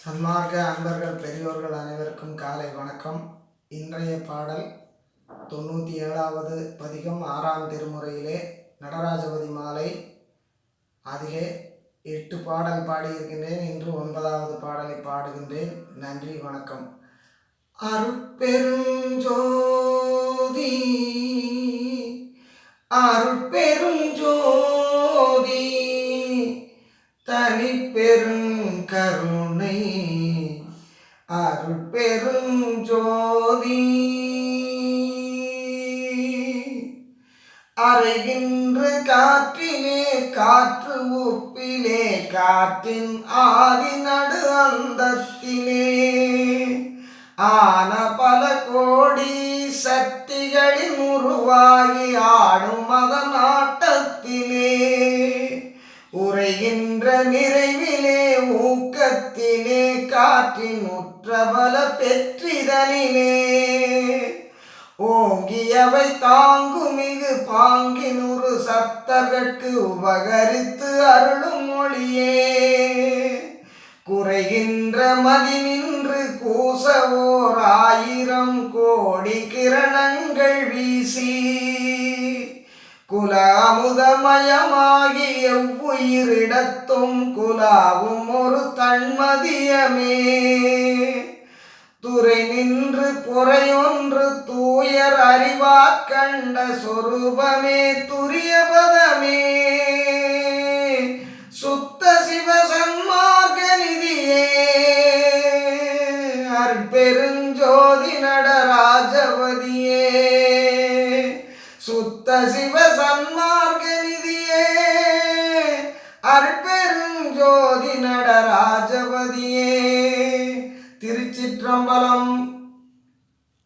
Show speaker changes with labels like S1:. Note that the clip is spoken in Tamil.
S1: சன்மார்க்க அன்பர்கள் பெரியோர்கள் அனைவருக்கும் காலை வணக்கம். இன்றைய பாடல் 97வது பதிகம் 6ஆம் திருமுறையிலே நடராஜபதி மாலை. அதிலே 8 பாடல் பாடியிருக்கின்றேன். இன்று 9வது பாடலை பாடுகின்றேன். நன்றி, வணக்கம். அருட்பெருஞ்சோதி அருட்பெருஞ்சோதி தனிப்பெருங்கருணை அருட்பெருஞ்சோதி அறைகின்ற காற்றிலே காற்று ஒப்பிலே காற்றின் ஆதி நடு அந்தத்திலே ஆன பல கோடி சக்திகளின் உருவாகி ஆடும் அதன் ஆட்டத்திலே உரைகின்ற நிறைவிலே ஊக்கத்திலே காற்றின் உற்றபல பெற்றிதனிலே ஓங்கியவை தாங்குமிகு பாங்கினுறு சப்தர்கட்கு உபகரித்து அருளும் மொழியே குறைகின்ற மதி நின்று கூசவோர் 1000 கோடி கிரணங்கள் வீசி குல அமுதமயமாகி எவ்வுயிரிடத்தும் குலாவும் ஒரு தன்மதியமே துறை நின்று பொறையொன்று தூயர் அறிவாற் கண்ட சொரூபமே துரிய பதமே சுத்த சிவ சன்மார்க்க நிதியே அருட்பெருஞ்சோதி நடராஜபதியே சுத்த சிவ சன்மார்க்க நிதியே அருட்பெருஞ்சோதி நடராஜபதியே. திருச்சிற்றம்பலம்.